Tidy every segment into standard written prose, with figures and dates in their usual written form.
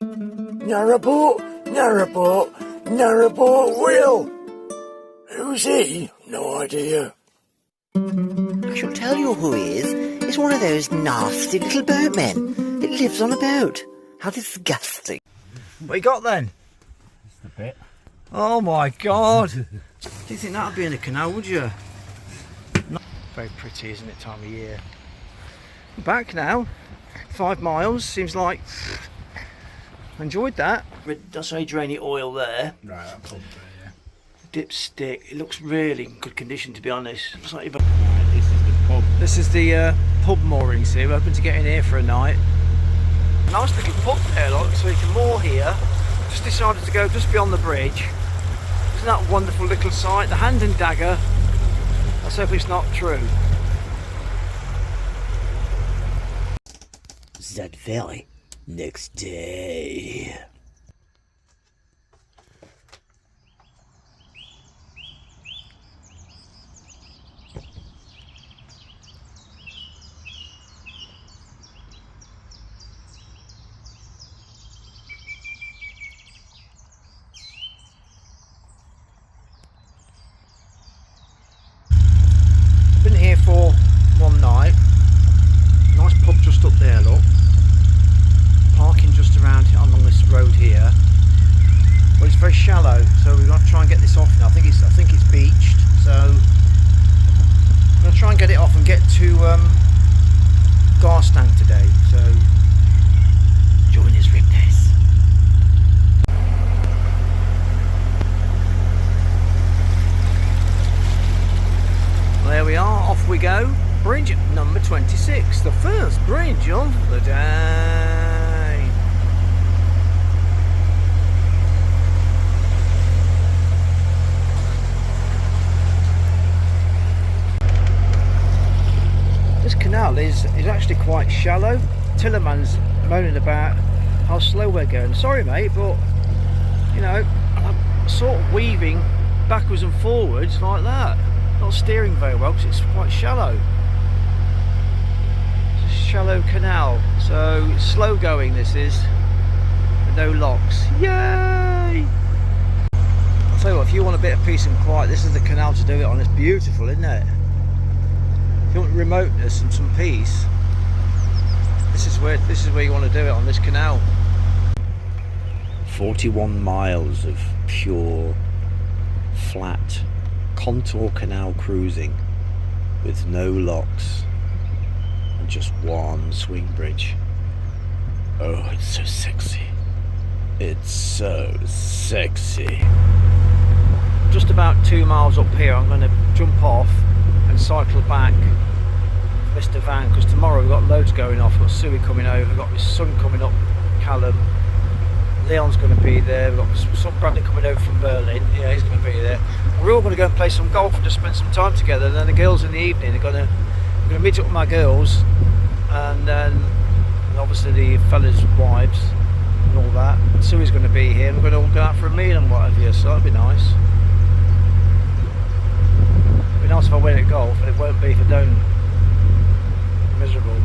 Narrowboat, narrowboat, narrowboat Will. Who's he? No idea. I shall tell you who he is. It's one of those nasty little boatmen. It lives on a boat. How disgusting. What you got then? Just a bit. Oh my god. Do you think that would be in a canal, would you? Not very pretty, isn't it, time of year? Back now. 5 miles, seems like... Enjoyed that. That's hydraulic oil there. Right, that pump there, yeah. Dipstick. It looks really in good condition, to be honest. It's not even... Right, this is the pub. This is the pub moorings here. We're hoping to get in here for a night. Nice little pub there, look, so you can moor here. Just decided to go just beyond the bridge. Isn't that a wonderful little sight? The hand and dagger. Let's hope it's not true. That very next day. Been here for one night. Nice pub just up there, look. Parking just around along this road here. Well, it's very shallow, so we're going to try and get this off now. I think it's beached, so I'm going to try and get it off and get to Garstang today. So join us, Ripness. There we are, off we go. Bridge number 26, the first bridge of the day. This canal is actually quite shallow. Tillerman's moaning about how slow we're going. Sorry mate, but you know, I'm sort of weaving backwards and forwards like that. Not steering very well because it's quite shallow. It's a shallow canal, so it's slow going this is, with no locks. Yay! I'll tell you what, if you want a bit of peace and quiet, this is the canal to do it on. It's beautiful, isn't it? If you want remoteness and some peace, this is where you want to do it, on this canal. 41 miles of pure, flat, contour canal cruising with no locks and just one swing bridge. Oh, it's so sexy. It's so sexy. Just about 2 miles up here, I'm going to jump off and cycle back Mr. Van, because tomorrow we've got loads going off. We've got Suey coming over, we've got my son coming up, Callum, Leon's going to be there, we've got some Bradley coming over from Berlin, yeah, he's going to be there. We're all going to go and play some golf and just spend some time together, and then the girls in the evening are going to meet up with my girls, and then obviously the fellas' wives and all that. Suey's going to be here, and we're going to all go out for a meal and what have you, so that'll be nice. It'd be nice if I win at golf, and it won't be if I don't. Miserable.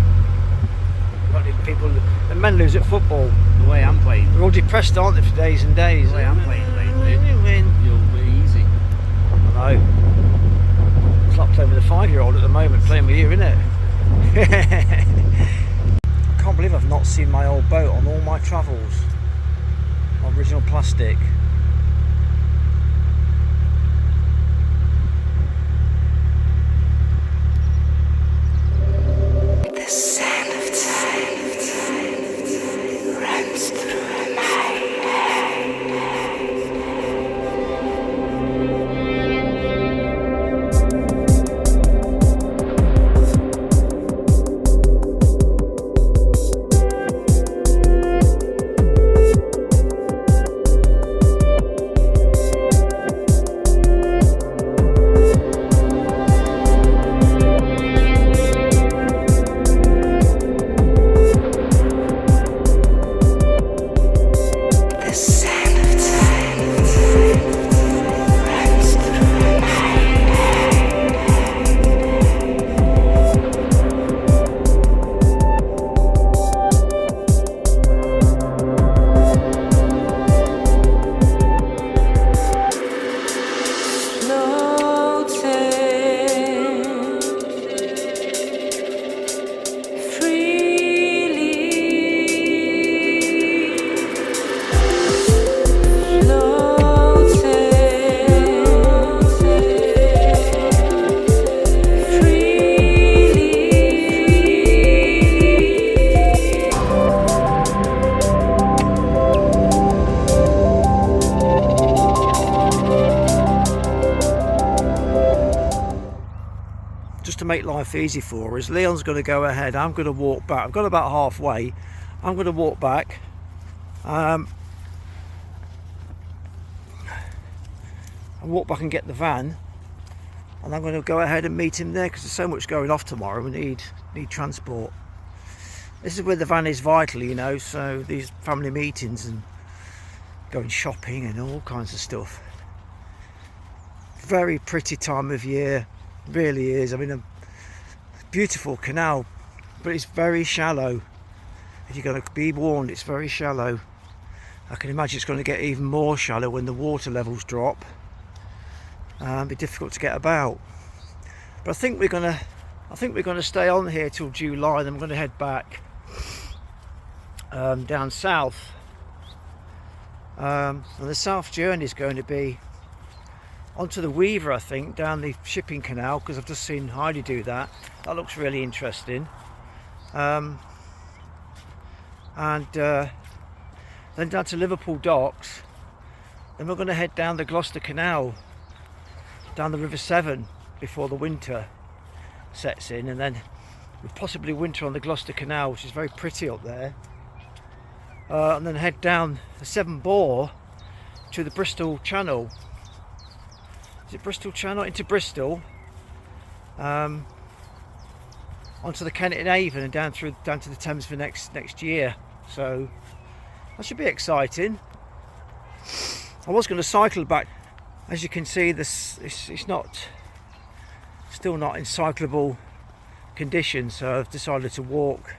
People, the men lose at football. The way I'm playing. They're all depressed, aren't they, for days and days? The way I'm playing lately. You win. You'll be easy. I know. It's like playing with a 5-year-old at the moment, playing with you, isn't it? I can't believe I've not seen my old boat on all my travels. Original plastic. make life easy for us, Leon's going to go ahead. I'm going to walk back. I've got about halfway. I'm going to walk back. I'll walk back and get the van, and I'm going to go ahead and meet him there because there's so much going off tomorrow. We need transport. This is where the van is vital, you know, so these family meetings and going shopping and all kinds of stuff. Very pretty time of year, really is. I mean, a beautiful canal, but it's very shallow. If you're going to be warned, it's very shallow. I can imagine it's going to get even more shallow when the water levels drop. Be difficult to get about. But I think we're going to stay on here till July. Then I'm going to head back down south. And the south journey is going to be onto the Weaver, I think, down the shipping canal, because I've just seen Heidi do that. That looks really interesting. And then down to Liverpool docks. Then we're going to head down the Gloucester Canal, down the River Severn before the winter sets in, and then we'll possibly winter on the Gloucester Canal, which is very pretty up there. And then head down the Severn Bore to the Bristol Channel. Is it Bristol Channel? Into Bristol, onto the Kennet and Avon, and down to the Thames for next year. So that should be exciting. I was going to cycle back. As you can see, this it's still not in cyclable condition, so I've decided to walk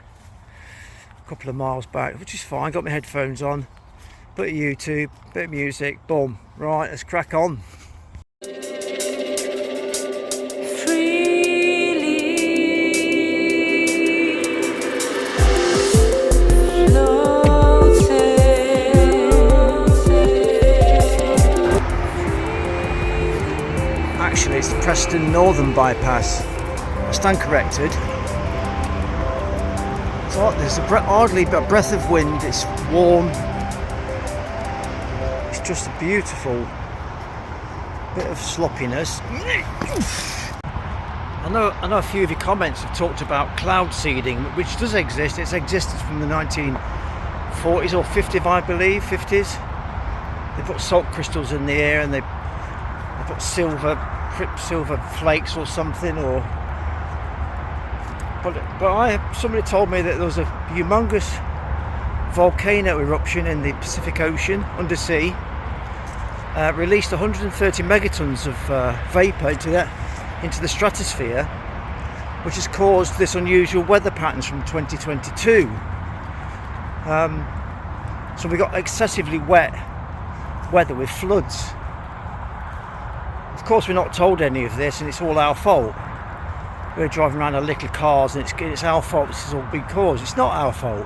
a couple of miles back, which is fine. Got my headphones on, bit of YouTube, bit of music, boom. Right, let's crack on. Actually, it's the Preston Northern bypass. I stand corrected. So there's hardly a breath of wind. It's warm. It's just a beautiful bit of sloppiness. I know a few of your comments have talked about cloud seeding, which does exist. It's existed from the 1940s or 50s, I believe, 50s. They put salt crystals in the air, and they put silver flakes or something, but somebody told me that there was a humongous volcano eruption in the Pacific Ocean undersea, released 130 megatons of vapor into the stratosphere, which has caused this unusual weather patterns from 2022. So we got excessively wet weather with floods. Of course, we're not told any of this, and it's all our fault. We're driving around in little cars, and it's our fault this has all been caused. It's not our fault.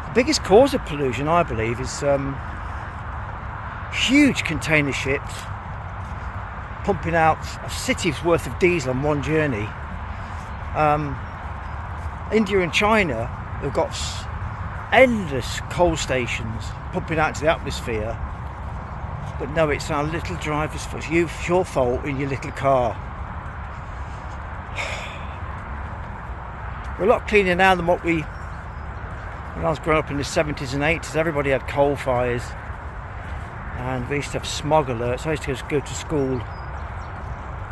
The biggest cause of pollution, I believe, is huge container ships pumping out a city's worth of diesel on one journey. India and China have got endless coal stations pumping out to the atmosphere. But no, it's our little driver's fault. It's your fault in your little car. We're a lot cleaner now than when I was growing up in the 70s and 80s. Everybody had coal fires, and we used to have smog alerts. I used to go to school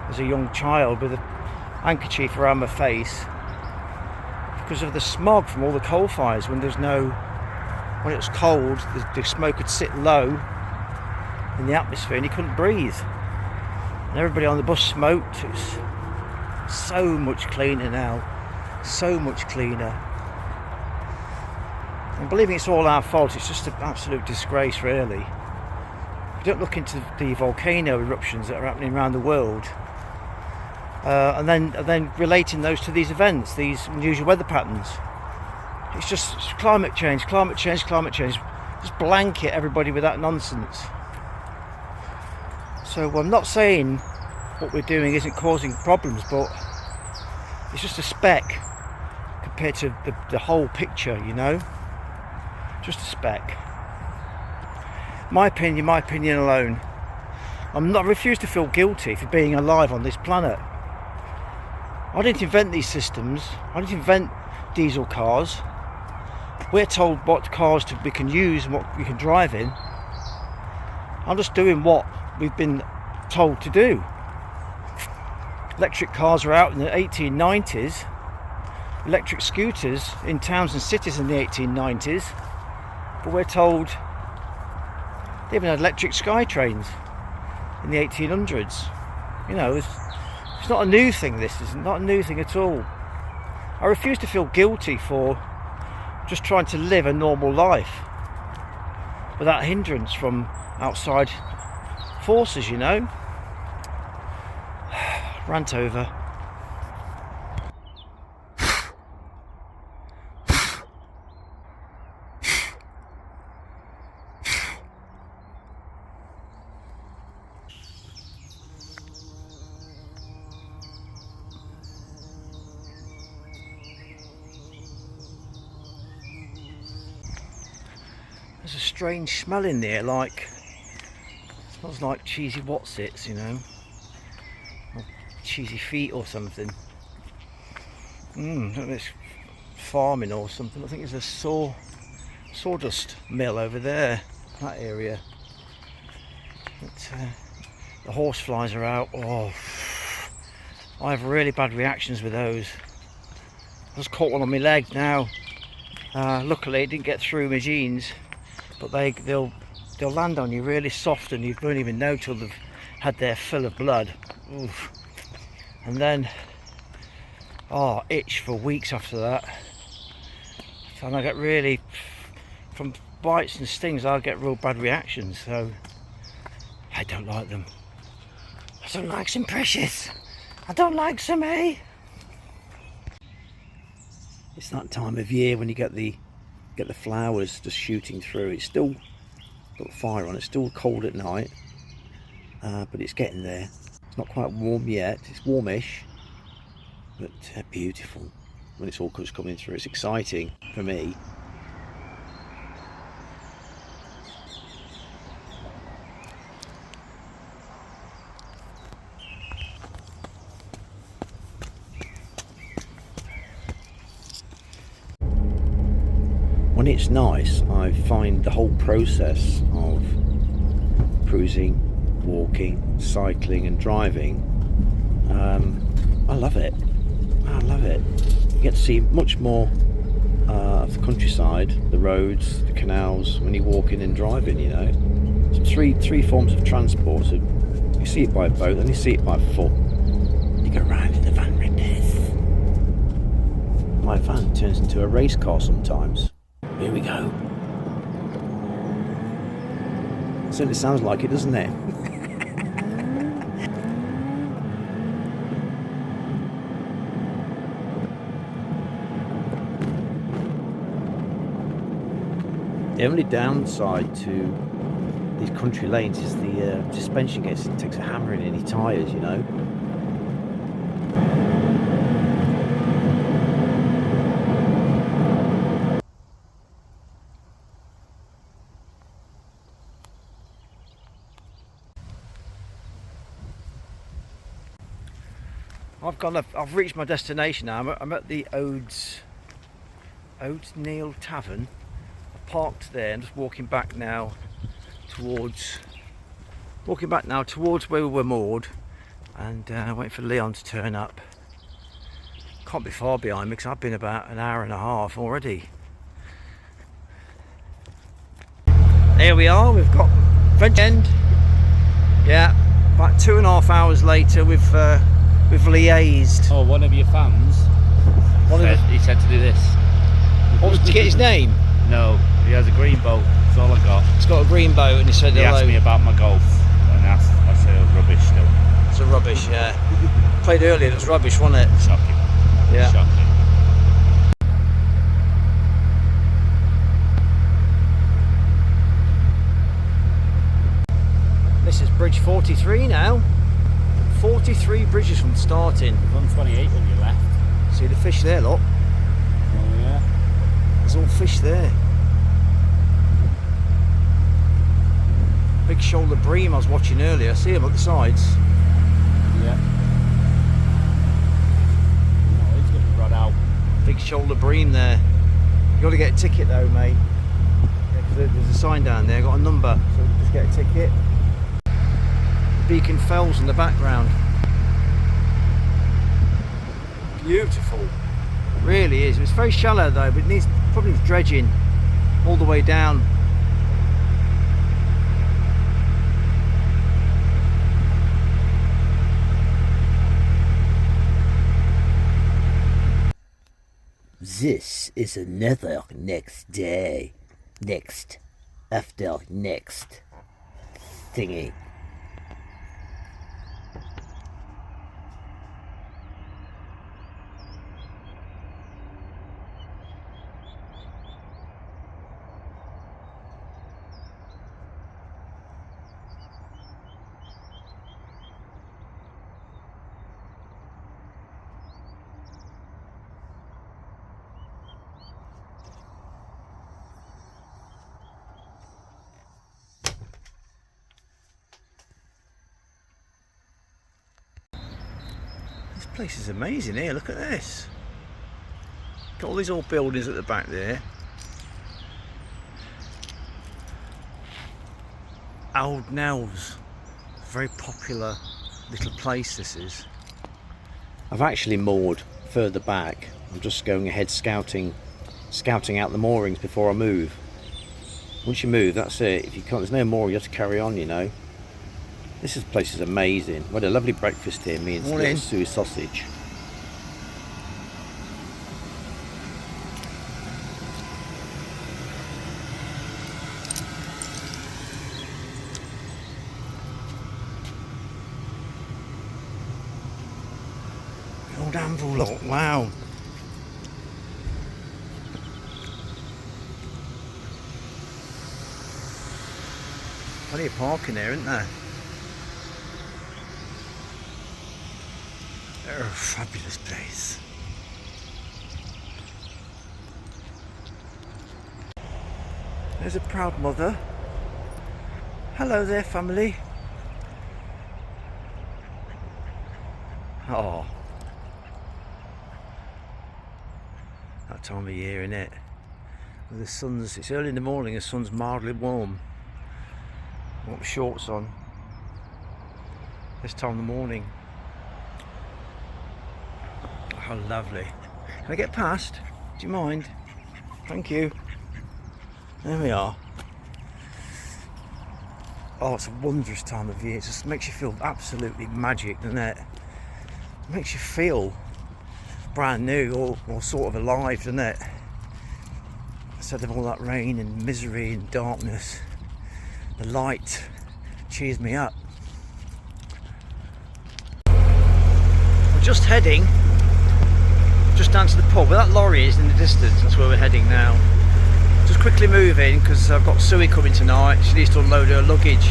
as a young child with a handkerchief around my face because of the smog from all the coal fires. When it was cold, the smoke would sit low in the atmosphere and you couldn't breathe, and everybody on the bus smoked. It's so much cleaner now, so much cleaner. And believing it's all our fault, it's just an absolute disgrace, really. We don't look into the volcano eruptions that are happening around the world, and then relating those to these events, these unusual weather patterns. It's just climate change. Just blanket everybody with that nonsense. So I'm not saying what we're doing isn't causing problems, but it's just a speck compared to the whole picture, you know? Just a speck. My opinion alone. I refuse to feel guilty for being alive on this planet. I didn't invent these systems. I didn't invent diesel cars. We're told what cars we can use and what we can drive in. I'm just doing what we've been told to do. Electric cars were out in the 1890s. Electric scooters in towns and cities in the 1890s. But we're told they even had electric sky trains in the 1800s. You know, it's not a new thing. This is not a new thing at all. I refuse to feel guilty for just trying to live a normal life without hindrance from outside forces, you know. Rant over. There's a strange smell in there, like it smells like cheesy Wotsits, you know, or cheesy feet or something. I don't know, it's farming or something. I think there's a sawdust mill over there, that area. But, the horse flies are out. Oh, I have really bad reactions with those. I just caught one on my leg now. Luckily it didn't get through my jeans, but they'll land on you really soft and you won't even know till they've had their fill of blood. Oof. And then itch for weeks after that. And I get really, from bites and stings, I'll get real bad reactions, so I don't like them. I don't like some precious. I don't like some, eh? It's that time of year when you get the flowers just shooting through. It's still got fire on. It's still cold at night, but it's getting there. It's not quite warm yet. It's warmish, but beautiful when it's all just coming through. It's exciting for me. When it's nice, I find the whole process of cruising, walking, cycling and driving, I love it. I love it. You get to see much more of the countryside, the roads, the canals, when you're walking and driving, you know. It's three forms of transport. So you see it by boat, then you see it by foot. You go round in the van like this. My van turns into a race car sometimes. Here we go. Certainly sounds like it, doesn't it? The only downside to these country lanes is the suspension takes a hammering in your tyres, you know. I've reached my destination now. I'm at the Owd Nells Tavern. I parked there and just walking back now towards where we were moored, and waiting for Leon to turn up. Can't be far behind me because I've been about an hour and a half already. There we are. We've got French End. Yeah, about 2.5 hours later, we've liaised. Oh, one of your fans. He said to do this. What was to get his name? No, he has a green boat. That's all I got. He's got a green boat, and he said He hello. asked me about my golf, and I said rubbish still. It's a rubbish, yeah. Played earlier, it was rubbish, wasn't it? Shocking. Yeah. Shocking. This is bridge 43 now. 43 bridges from starting. It was on 28 when you left. See the fish there, look. Oh yeah. There's all fish there. Big shoulder bream I was watching earlier. See them at the sides. Yeah. big shoulder bream there. You got to get a ticket though, mate. Yeah, 'cause there's a sign down there, got a number, so just get a ticket. Beacon Fells in the background. Beautiful. It really is. It's very shallow though, but it needs probably dredging all the way down. This is another next day. Next. After next. Thingy. This place is amazing here, look at this. Got all these old buildings at the back there. Owd Nells. Very popular little place this is. I've actually moored further back. I'm just going ahead scouting out the moorings before I move. Once you move, that's it. If you can't, there's no more, you have to carry on, you know. This place is amazing. We had a lovely breakfast here, me and little Sue sausage. Old anvil lot, wow. Plenty of parking there, isn't there? Oh, fabulous place. There's a proud mother. Hello there, family. Oh, that time of year, innit? With the sun's, it's early in the morning, the sun's mildly warm. I've got my shorts on. This time of the morning. How lovely. Can I get past? Do you mind? Thank you. There we are. Oh, it's a wondrous time of year. It just makes you feel absolutely magic, doesn't it? It makes you feel brand new or sort of alive, doesn't it? Instead of all that rain and misery and darkness, the light cheers me up. We're just heading just down to the pub where that lorry is in the distance. That's where we're heading now. Just quickly moving because I've got Suey coming tonight. She needs to unload her luggage.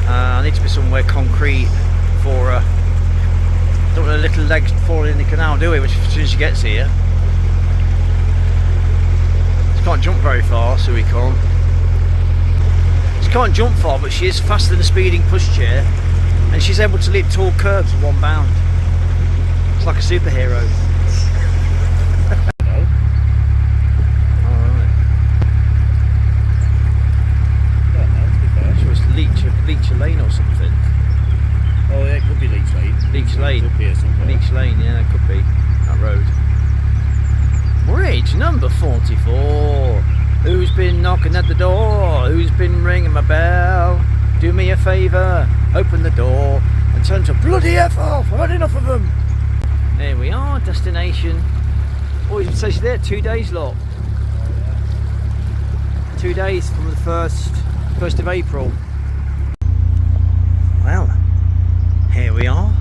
I need to be somewhere concrete for her. Don't want her little legs falling in the canal, do we? Which as soon as she gets here. She can't jump very far, Suey can't. She can't jump far, but she is faster than a speeding pushchair, and she's able to leap tall curbs in one bound. It's like a superhero. Leech Lane or something. Oh, yeah, it could be Leech Lane. Leech Lane. Up here somewhere. Leech Lane, yeah, it could be that road. Bridge number 44. Who's been knocking at the door? Who's been ringing my bell? Do me a favour, open the door and turn to bloody F off. I've had enough of them. There we are, destination. Oh, you say she's there 2 days, lot. 2 days from the 1st of April. Well, here we are.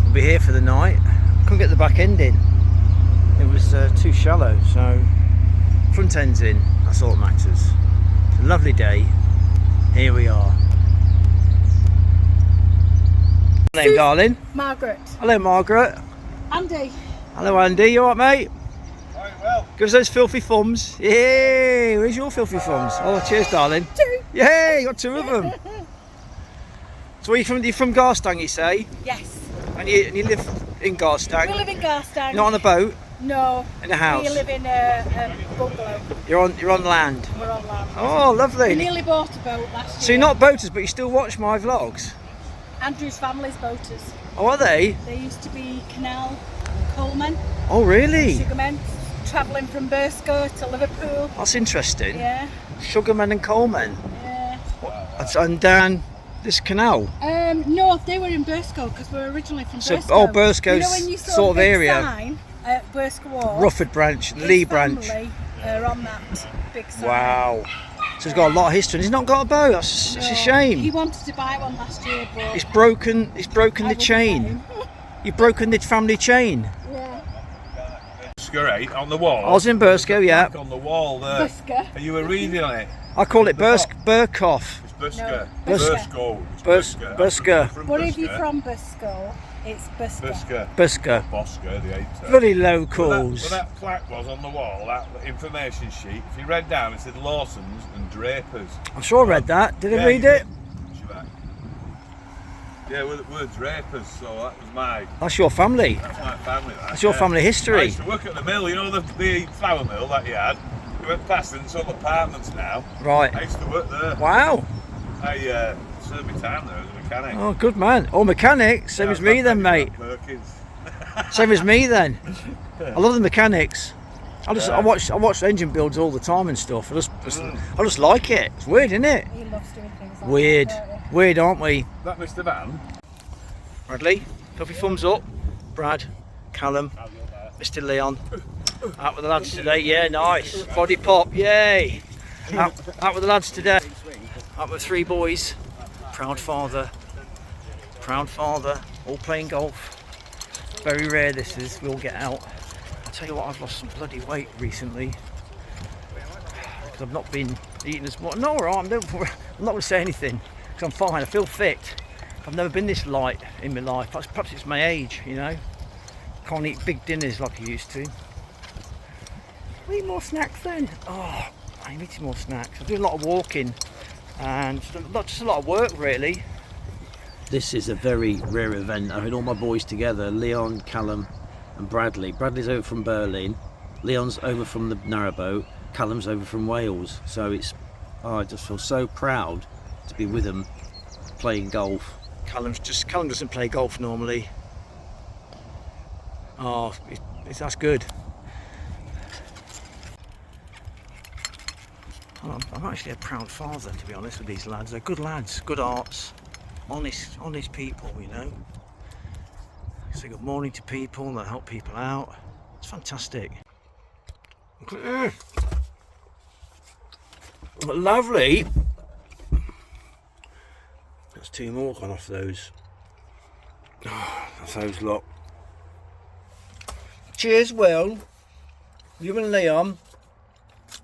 We'll be here for the night. Couldn't get the back end in. It was too shallow, so front end's in. That's all that matters. It's a lovely day. Here we are. What's your name, darling? Margaret. Hello, Margaret. Andy. Hello, Andy. You alright, mate? Very well. Give us those filthy thumbs. Yay! Where's your filthy thumbs? Oh, cheers, darling. 2. Yay! Got 2 of them. So you're from Garstang, you say? Yes. And you live in Garstang? We live in Garstang. Not on a boat? No. In a house? We live in a bungalow. You're on land. We're on land. Oh, lovely. We nearly bought a boat last year. So you're not boaters, but you still watch my vlogs? Andrew's family's boaters. Oh, are they? They used to be Canal, coalmen, Oh, really? sugarmen, travelling from Burscough to Liverpool. That's interesting. Yeah, Sugarmen and coalmen. yeah. And down this canal. No, they were in Burscough because we're originally from So, Burscough. Bursco's you know when you saw sort of the big area. sign at Burscough Wharf? Rufford branch, His Lee branch. family are on that big sign. Wow. So he's got a lot of history. And he's not got a boat. That's a No, shame. He wanted to buy one last year, but It's broken. It's broken I the wouldn't chain. let him. You've broken the family chain. Yeah. Right, on the wall. I was in Burscough, yeah. Back on the wall there. Burscough. Are you reading on it? I call it Burkoff. It's Burscough. No, Burscough. Burscough. It's Burscough. Burscough. From But if you're Burscough. from Burscough, it's Burscough. Burscough. Burscough. Boscoe, the 8. Bloody Where locals. that plaque was on the wall, that information sheet, if you read down, it said Lawson's and Drapers. I'm sure I read that. Did I Yeah, read you it? did. Yeah, we're Drapers, so that was That's your family. that's my family. That's your family I history. used to work at the mill, you know the flour mill that you had? You went past it, it's all apartments now. I Right. used to work there. Wow. I served my time there as a mechanic. Oh, good man. Oh, mechanic. Same as me then, mate. Perkins. Same as me then. I love the mechanics. I watch engine builds all the time and stuff. I just like it. It's weird, isn't it? He loves doing things like Weird. that. don't Weird, aren't we? That Mr. Van? Bradley, coffee thumbs up. Brad, Callum, Mr. Leon. Out with the lads today. Yeah, nice. Body pop. Yay. Out with the lads today. Out with 3 boys. Proud father. Proud father. All playing golf. Very rare this is. We all get out. I'll tell you what, I've lost some bloody weight recently. Because I've not been eating as much. No, alright, I'm not going to say anything. Because I'm fine. I feel fit. I've never been this light in my life. Perhaps it's my age, you know. Can't eat big dinners like I used to. I'll eat more snacks then. Oh, I'm eating more snacks. I'm doing a lot of walking and just a lot of work really. This is a very rare event. I've had all my boys together, Leon, Callum and Bradley. Bradley's over from Berlin, Leon's over from the Narrowboat, Callum's over from Wales. So I just feel so proud to be with them playing golf. Callum doesn't play golf normally. Oh, that's good. I'm actually a proud father, to be honest, with these lads. They're good lads, good hearts, honest people, you know. Say good morning to people, they help people out. It's fantastic. Lovely. There's 2 more gone off those. Oh, that's those lot. Cheers, Will. You and Leon.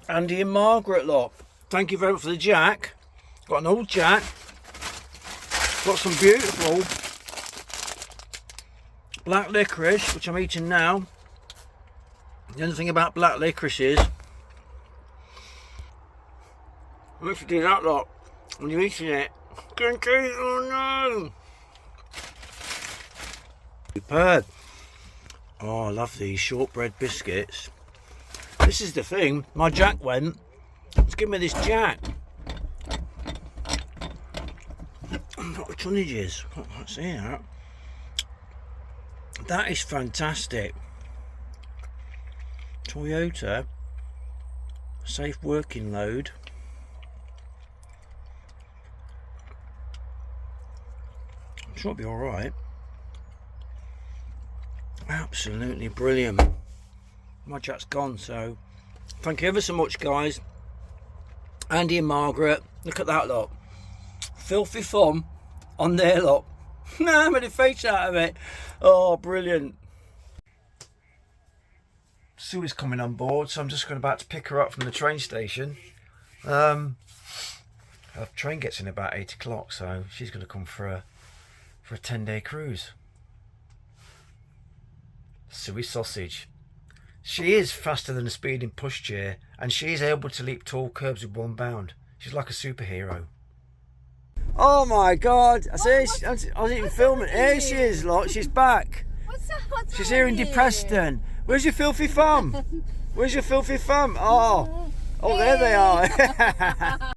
Andy and Margaret lot. Thank you very much for the Jack. Got an old Jack. Got some beautiful black licorice, which I'm eating now. The only thing about black licorice is, if you do that lot when you're eating it, oh no! Superb. Oh, I love these shortbread biscuits. This is the thing, my Jack went, let's give me this Jack. What the tonnage is, I can't see that. That is fantastic. Toyota, safe working load. I'm sure it'll be alright. Absolutely brilliant. My Jack's gone, so thank you ever so much, guys. Andy and Margaret, look at that lot. Filthy fun on their lot. I made a face out of it. Oh, brilliant. Sue's coming on board, so I'm just about to pick her up from the train station. Her train gets in about 8 o'clock, so she's going to come for a 10-day cruise. Sue sausage. She is faster than a speeding pushchair, and she is able to leap tall curbs with 1 bound. She's like a superhero. Oh my God! I was even filming. Here she is, lot. She's back. What's She's here in Depreston. Where's your filthy thumb? Where's your filthy thumb? Oh, there they are.